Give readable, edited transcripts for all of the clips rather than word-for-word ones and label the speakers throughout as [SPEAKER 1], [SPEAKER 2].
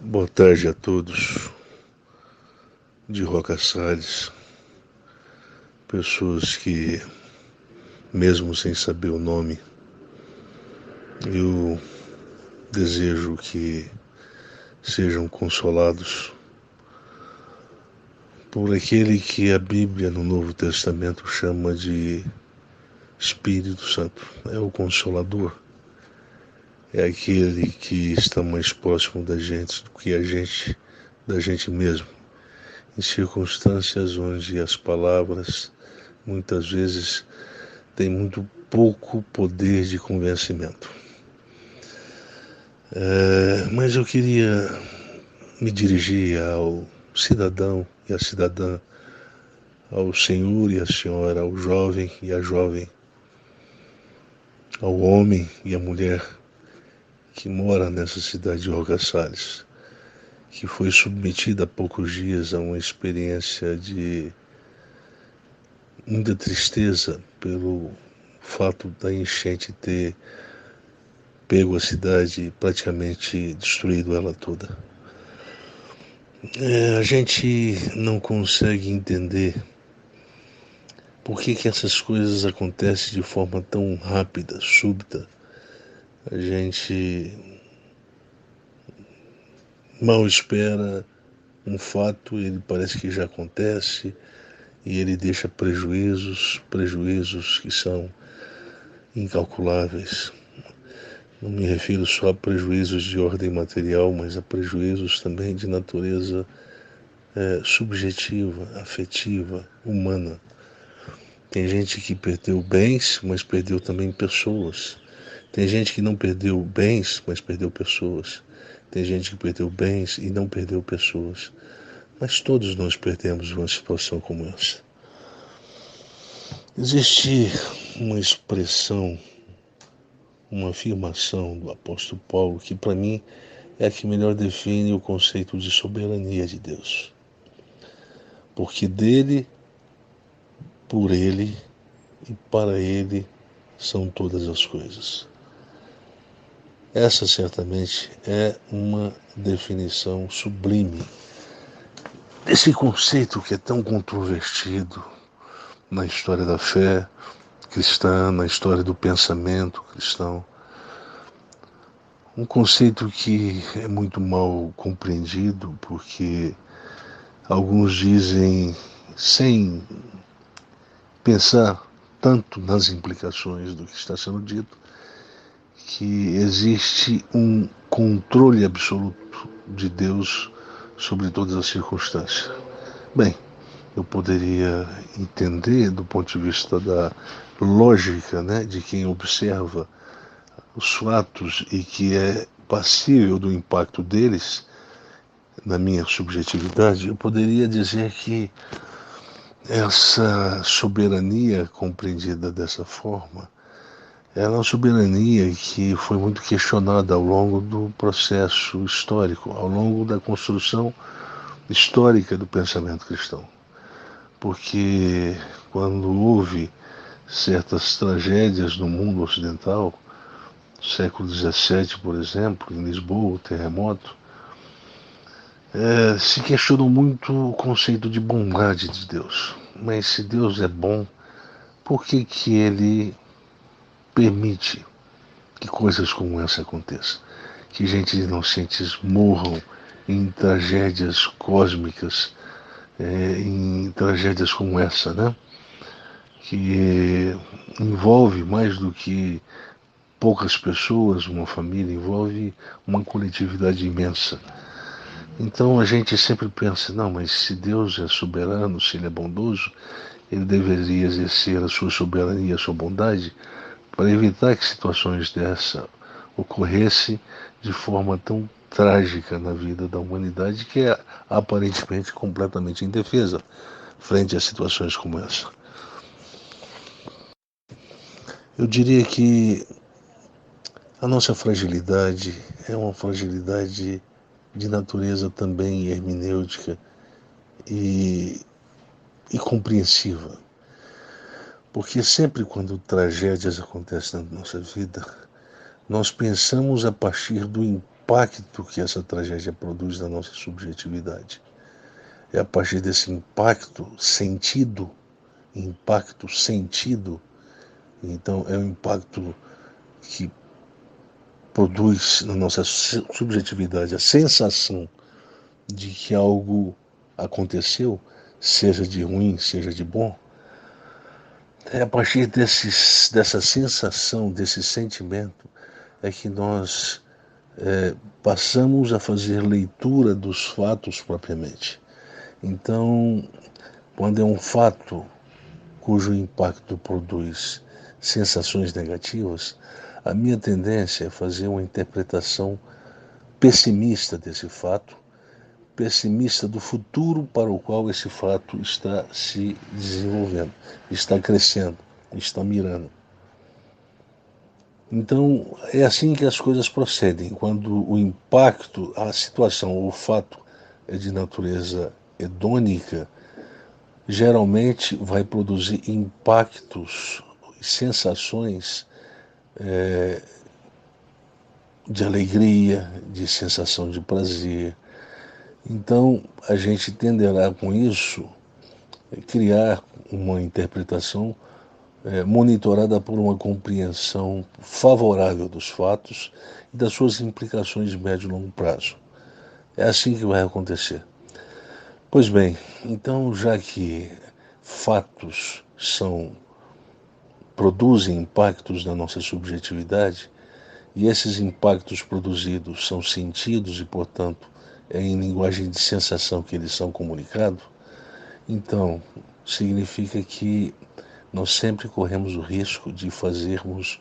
[SPEAKER 1] Boa tarde a todos de Roca Salles, pessoas que, mesmo sem saber o nome, eu desejo que sejam consolados por aquele que a Bíblia no Novo Testamento chama de Espírito Santo. É o Consolador, é aquele que está mais próximo da gente do que da gente mesmo, em circunstâncias onde as palavras muitas vezes têm muito pouco poder de convencimento. Mas eu queria me dirigir ao cidadão e à cidadã, ao senhor e à senhora, ao jovem e à jovem, ao homem e à mulher que mora nessa cidade de Roca Salles, que foi submetida há poucos dias a uma experiência de muita tristeza pelo fato da enchente ter pego a cidade e praticamente destruído ela toda. A gente não consegue entender por que essas coisas acontecem de forma tão rápida, súbita. A gente mal espera um fato, ele parece que já acontece e ele deixa prejuízos que são incalculáveis. Não me refiro só a prejuízos de ordem material, mas a prejuízos também de natureza subjetiva, afetiva, humana. Tem gente que perdeu bens, mas perdeu também pessoas. Tem gente que não perdeu bens, mas perdeu pessoas. Tem gente que perdeu bens e não perdeu pessoas. Mas todos nós perdemos uma situação como essa. Existe uma expressão, uma afirmação do apóstolo Paulo que para mim é a que melhor define o conceito de soberania de Deus. Porque dele, por ele e para ele são todas as coisas. Essa certamente é uma definição sublime desse conceito que é tão controvertido na história da fé cristã, na história do pensamento cristão. Um conceito que é muito mal compreendido, porque alguns dizem, sem pensar tanto nas implicações do que está sendo dito, que existe um controle absoluto de Deus sobre todas as circunstâncias. Bem, eu poderia entender do ponto de vista da lógica, de quem observa os fatos e que é passível do impacto deles, na minha subjetividade, eu poderia dizer que essa soberania compreendida dessa forma é uma soberania que foi muito questionada ao longo do processo histórico, ao longo da construção histórica do pensamento cristão. Porque quando houve certas tragédias no mundo ocidental, século XVII, por exemplo, em Lisboa, o terremoto, se questionou muito o conceito de bondade de Deus. Mas se Deus é bom, por que ele permite que coisas como essa aconteçam? Que gente inocentes morram em tragédias cósmicas, em tragédias como essa, que envolve mais do que poucas pessoas, uma família, envolve uma coletividade imensa. Então a gente sempre pensa, não, mas se Deus é soberano, se Ele é bondoso, Ele deveria exercer a sua soberania, a sua bondade, para evitar que situações dessa ocorressem de forma tão trágica na vida da humanidade, que é aparentemente completamente indefesa frente a situações como essa. Eu diria que a nossa fragilidade é uma fragilidade de natureza também hermenêutica e compreensiva. Porque sempre quando tragédias acontecem na nossa vida, nós pensamos a partir do impacto que essa tragédia produz na nossa subjetividade. É a partir desse impacto sentido, então é um impacto que produz na nossa subjetividade a sensação de que algo aconteceu, seja de ruim, seja de bom. É a partir dessa sensação, desse sentimento, é que nós passamos a fazer leitura dos fatos propriamente. Então, quando é um fato cujo impacto produz sensações negativas, a minha tendência é fazer uma interpretação pessimista desse fato, pessimista do futuro para o qual esse fato está se desenvolvendo, está crescendo, está mirando. Então, é assim que as coisas procedem. Quando o impacto, a situação, o fato é de natureza hedônica, geralmente vai produzir impactos, sensações de alegria, de sensação de prazer. Então, a gente tenderá com isso a criar uma interpretação monitorada por uma compreensão favorável dos fatos e das suas implicações de médio e longo prazo. É assim que vai acontecer. Pois bem, então, já que fatos produzem impactos na nossa subjetividade, e esses impactos produzidos são sentidos e, portanto, é em linguagem de sensação que eles são comunicados, então significa que nós sempre corremos o risco de fazermos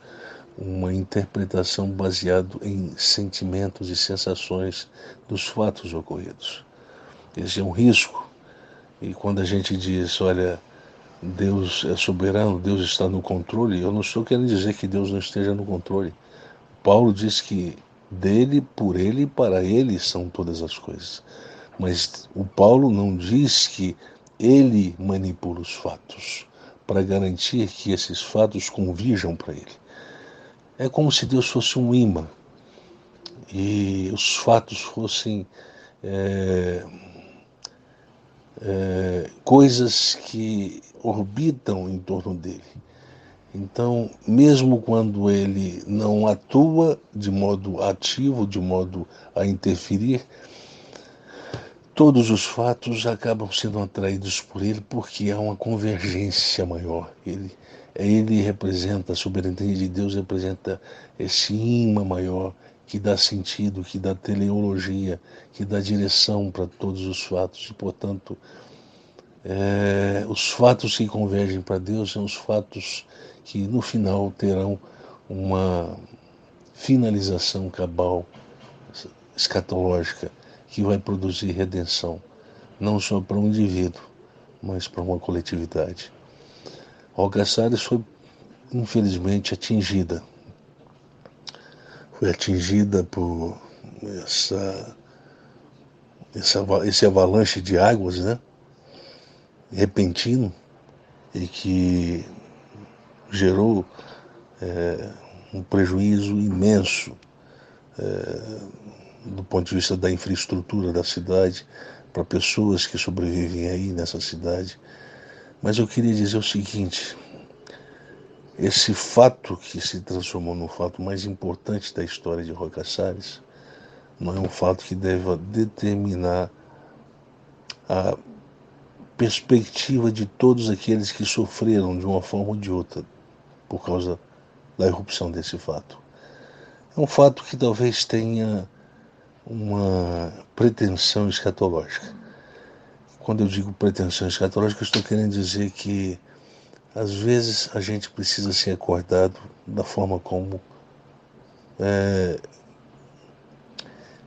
[SPEAKER 1] uma interpretação baseada em sentimentos e sensações dos fatos ocorridos. Esse é um risco. E quando a gente diz, olha, Deus é soberano, Deus está no controle, eu não estou querendo dizer que Deus não esteja no controle. Paulo diz que dele, por ele e para ele são todas as coisas. Mas o Paulo não diz que ele manipula os fatos para garantir que esses fatos convirjam para ele. É como se Deus fosse um imã e os fatos fossem coisas que orbitam em torno dele. Então, mesmo quando ele não atua de modo ativo, de modo a interferir, todos os fatos acabam sendo atraídos por ele porque há uma convergência maior. Ele representa, a soberania de Deus representa esse imã maior que dá sentido, que dá teleologia, que dá direção para todos os fatos e, portanto, os fatos que convergem para Deus são os fatos que no final terão uma finalização cabal, escatológica, que vai produzir redenção, não só para um indivíduo, mas para uma coletividade. Olga Salles foi, infelizmente, foi atingida por esse avalanche de águas, né? Repentino, e que gerou um prejuízo imenso do ponto de vista da infraestrutura da cidade, para pessoas que sobrevivem aí nessa cidade. Mas eu queria dizer o seguinte: esse fato que se transformou no fato mais importante da história de Roca Salles não é um fato que deva determinar a perspectiva de todos aqueles que sofreram de uma forma ou de outra por causa da irrupção desse fato. É um fato que talvez tenha uma pretensão escatológica. Quando eu digo pretensão escatológica, eu estou querendo dizer que às vezes a gente precisa ser acordado da forma como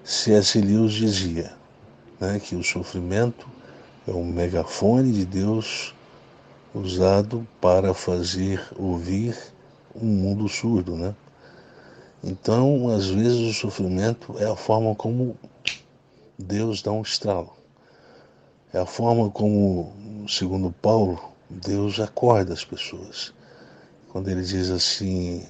[SPEAKER 1] C.S. Lewis dizia, né, que o sofrimento é um megafone de Deus usado para fazer ouvir um mundo surdo, né? Então, às vezes o sofrimento é a forma como Deus dá um estalo. É a forma como, segundo Paulo, Deus acorda as pessoas. Quando ele diz assim: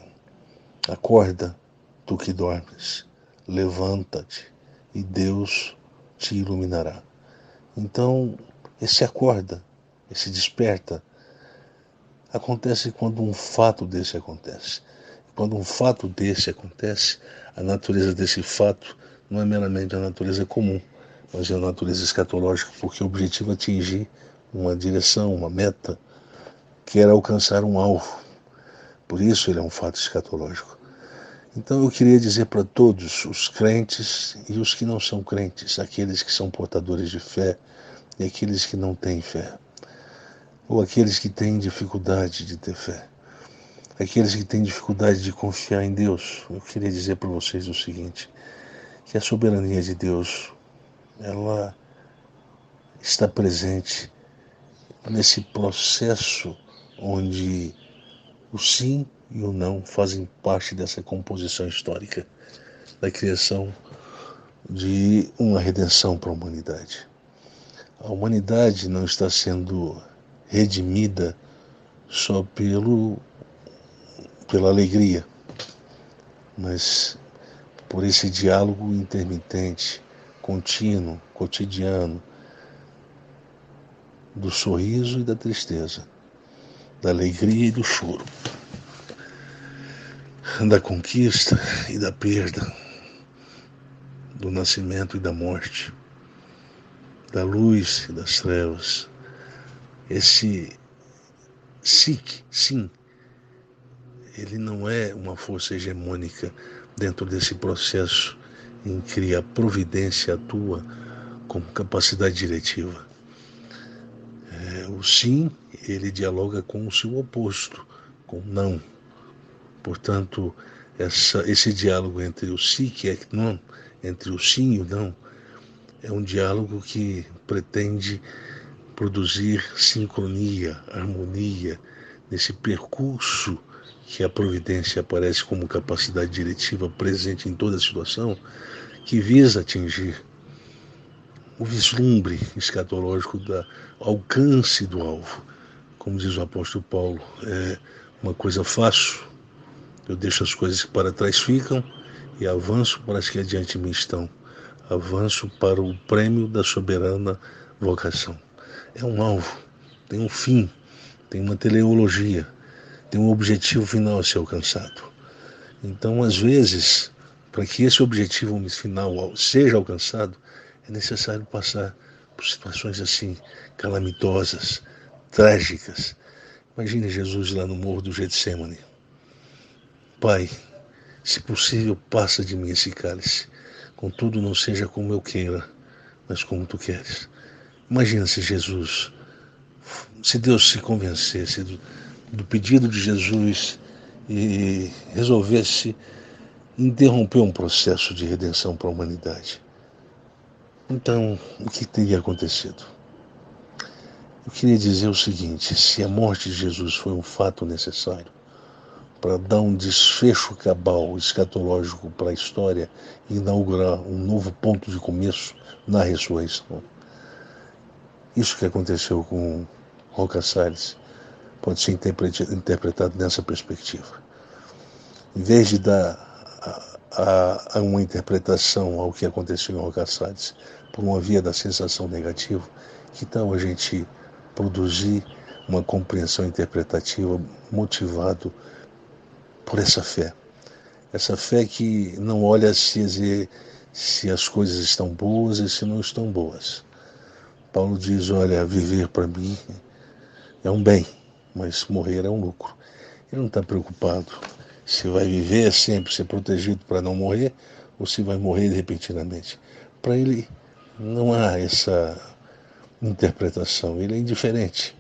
[SPEAKER 1] acorda, tu que dormes, levanta-te e Deus te iluminará. Então, esse acorda, esse desperta, acontece quando um fato desse acontece. Quando um fato desse acontece, a natureza desse fato não é meramente a natureza comum, mas é a natureza escatológica, porque o objetivo é atingir uma direção, uma meta, que era alcançar um alvo. Por isso ele é um fato escatológico. Então eu queria dizer para todos, os crentes e os que não são crentes, aqueles que são portadores de fé e aqueles que não têm fé, ou aqueles que têm dificuldade de ter fé, aqueles que têm dificuldade de confiar em Deus, eu queria dizer para vocês o seguinte, que a soberania de Deus, ela está presente nesse processo onde o sim e o não fazem parte dessa composição histórica da criação de uma redenção para a humanidade. A humanidade não está sendo redimida só pela alegria, mas por esse diálogo intermitente, contínuo, cotidiano, do sorriso e da tristeza, da alegria e do choro, da conquista e da perda, do nascimento e da morte, da luz e das trevas. Esse sim, ele não é uma força hegemônica dentro desse processo em que a providência atua como capacidade diretiva. O sim, ele dialoga com o seu oposto, com o não. Portanto, esse diálogo entre o sim e o não, entre o sim e o não, é um diálogo que pretende produzir sincronia, harmonia, nesse percurso que a providência aparece como capacidade diretiva presente em toda a situação, que visa atingir o vislumbre escatológico do alcance do alvo. Como diz o apóstolo Paulo, é uma coisa fácil, eu deixo as coisas que para trás ficam e avanço para as que adiante me estão. Avanço para o prêmio da soberana vocação. É um alvo, tem um fim, tem uma teleologia, tem um objetivo final a ser alcançado. Então, às vezes, para que esse objetivo final seja alcançado, é necessário passar por situações assim, calamitosas, trágicas. Imagine Jesus lá no morro do Getsemane. Pai, se possível, passa de mim esse cálice. Contudo, não seja como eu queira, mas como tu queres. Imagina se Jesus, se Deus se convencesse do pedido de Jesus e resolvesse interromper um processo de redenção para a humanidade. Então, o que teria acontecido? Eu queria dizer o seguinte, se a morte de Jesus foi um fato necessário para dar um desfecho cabal, escatológico para a história e inaugurar um novo ponto de começo na ressurreição, isso que aconteceu com Roca Salles pode ser interpretado nessa perspectiva. Em vez de dar a uma interpretação ao que aconteceu em Roca Salles por uma via da sensação negativa, que tal a gente produzir uma compreensão interpretativa motivado por essa fé que não olha se as coisas estão boas e se não estão boas. Paulo diz, olha, viver para mim é um bem, mas morrer é um lucro. Ele não está preocupado se vai viver sempre, ser protegido para não morrer, ou se vai morrer repentinamente. Para ele não há essa interpretação, ele é indiferente.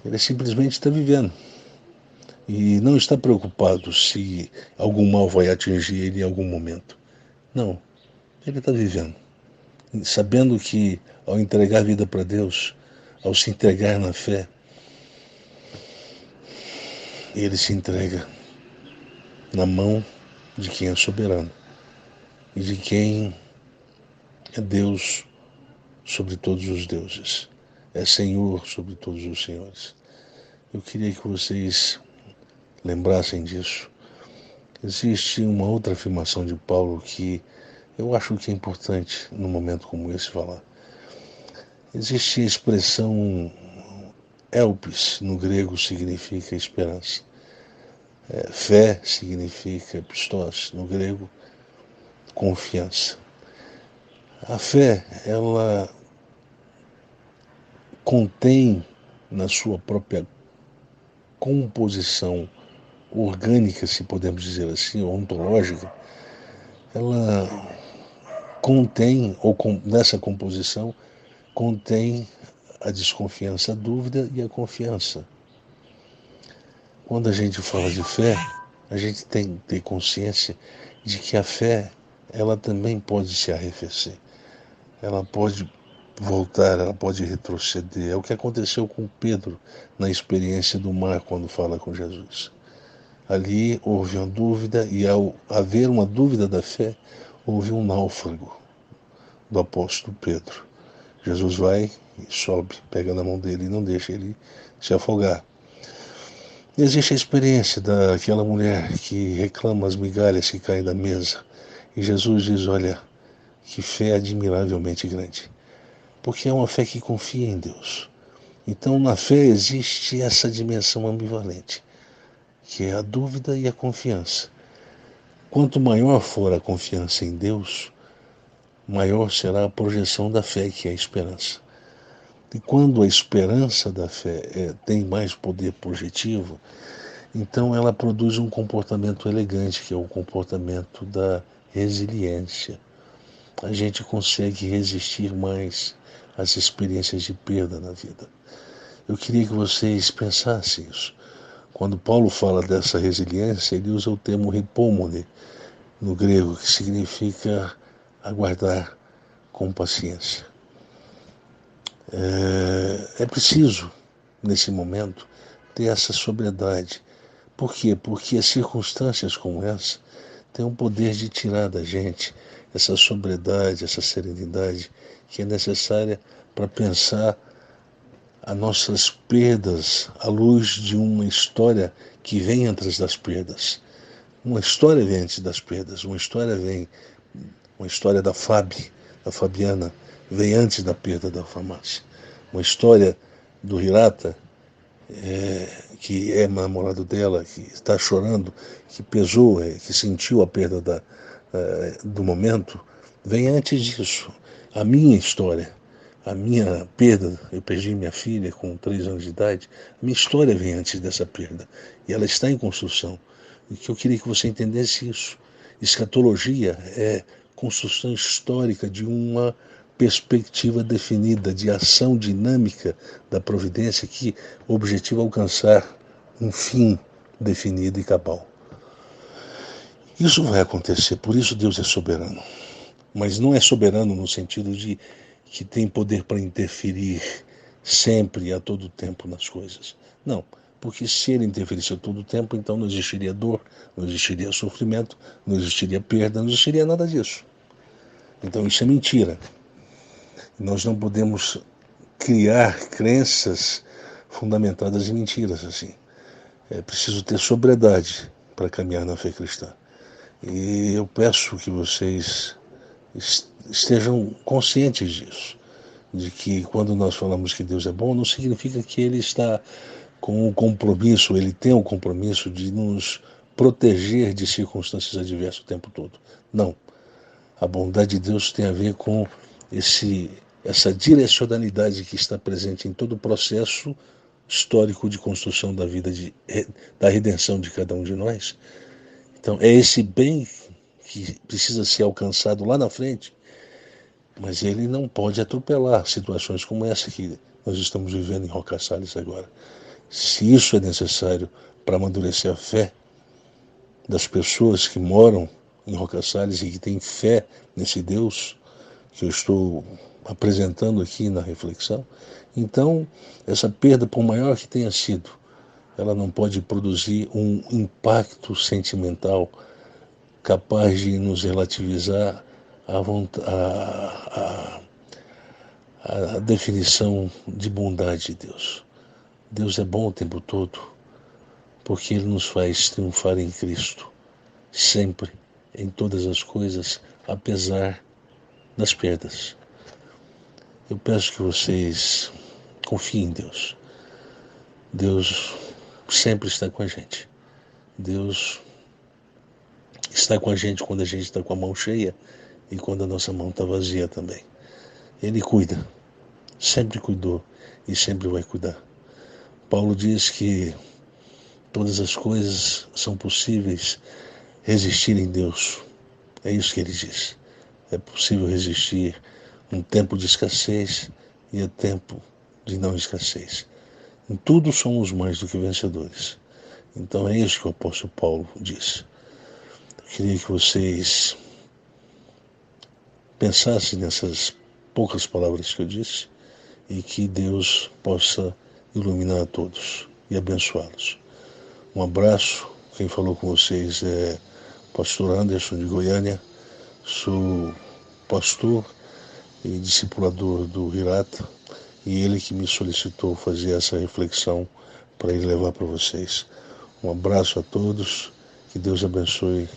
[SPEAKER 1] Ele simplesmente está vivendo. E não está preocupado se algum mal vai atingir ele em algum momento. Não, ele está vivendo. Sabendo que ao entregar a vida para Deus, ao se entregar na fé, ele se entrega na mão de quem é soberano e de quem é Deus sobre todos os deuses, é Senhor sobre todos os senhores. Eu queria que vocês lembrassem disso Existe uma outra afirmação de Paulo que eu acho que é importante num momento como esse falar. Existe a expressão elpis, no grego significa esperança. Fé significa pistos, no grego confiança. A fé, ela contém na sua própria composição orgânica, se podemos dizer assim, ontológica, ela contém, ou nessa composição, contém a desconfiança, a dúvida e a confiança. Quando a gente fala de fé, a gente tem que ter consciência de que a fé, ela também pode se arrefecer. Ela pode voltar, ela pode retroceder. É o que aconteceu com Pedro na experiência do mar quando fala com Jesus. Ali houve uma dúvida e ao haver uma dúvida da fé, houve um náufrago do apóstolo Pedro. Jesus vai e sobe, pega na mão dele e não deixa ele se afogar. E existe a experiência daquela mulher que reclama as migalhas que caem da mesa. E Jesus diz, olha, que fé admiravelmente grande. Porque é uma fé que confia em Deus. Então, na fé existe essa dimensão ambivalente, que é a dúvida e a confiança. Quanto maior for a confiança em Deus, maior será a projeção da fé, que é a esperança. E quando a esperança da fé tem mais poder projetivo, então ela produz um comportamento elegante, que é o comportamento da resiliência. A gente consegue resistir mais às experiências de perda na vida. Eu queria que vocês pensassem isso. Quando Paulo fala dessa resiliência, ele usa o termo hipomone, no grego, que significa aguardar com paciência. É preciso, nesse momento, ter essa sobriedade. Por quê? Porque as circunstâncias como essa têm o poder de tirar da gente essa sobriedade, essa serenidade que é necessária para pensar as nossas perdas à luz de uma história que vem antes das perdas. Uma história vem antes das perdas, uma história da Fabiana, vem antes da perda da farmácia. Uma história do Hirata, que é namorado dela, que está chorando, que pesou, que sentiu a perda do momento, vem antes disso. A minha história, a minha perda, eu perdi minha filha com 3 anos de idade, a minha história vem antes dessa perda. E ela está em construção. E que eu queria que você entendesse isso. Escatologia é construção histórica de uma perspectiva definida, de ação dinâmica da providência que objetiva alcançar um fim definido e cabal. Isso vai acontecer, por isso Deus é soberano. Mas não é soberano no sentido de que tem poder para interferir sempre e a todo tempo nas coisas. Não, porque se ele interferisse a todo tempo, então não existiria dor, não existiria sofrimento, não existiria perda, não existiria nada disso. Então isso é mentira. Nós não podemos criar crenças fundamentadas em mentiras assim. É preciso ter sobriedade para caminhar na fé cristã. E eu peço que vocês estejam conscientes disso, de que quando nós falamos que Deus é bom, não significa que Ele está com o compromisso, Ele tem o compromisso de nos proteger de circunstâncias adversas o tempo todo. Não. A bondade de Deus tem a ver com essa direcionalidade que está presente em todo o processo histórico de construção da vida, da redenção de cada um de nós. Então, é esse bem que precisa ser alcançado lá na frente, mas ele não pode atropelar situações como essa que nós estamos vivendo em Roca Salles agora. Se isso é necessário para amadurecer a fé das pessoas que moram em Roca Salles e que têm fé nesse Deus que eu estou apresentando aqui na reflexão, então essa perda, por maior que tenha sido, ela não pode produzir um impacto sentimental capaz de nos relativizar a definição de bondade de Deus. Deus é bom o tempo todo, porque Ele nos faz triunfar em Cristo. sempre, em todas as coisas, apesar das perdas. Eu peço que vocês confiem em Deus. Deus sempre está com a gente. Deus está com a gente quando a gente está com a mão cheia e quando a nossa mão está vazia também. Ele cuida, sempre cuidou e sempre vai cuidar. Paulo diz que todas as coisas são possíveis resistir em Deus. É isso que ele diz. É possível resistir um tempo de escassez e a tempo de não escassez. Em tudo somos mais do que vencedores. Então é isso que o apóstolo Paulo diz. Eu queria que vocês pensassem nessas poucas palavras que eu disse e que Deus possa iluminar a todos e abençoá-los. Um abraço. Quem falou com vocês é o pastor Anderson de Goiânia. Sou pastor e discipulador do Hirata e ele que me solicitou fazer essa reflexão para ele levar para vocês. Um abraço a todos, que Deus abençoe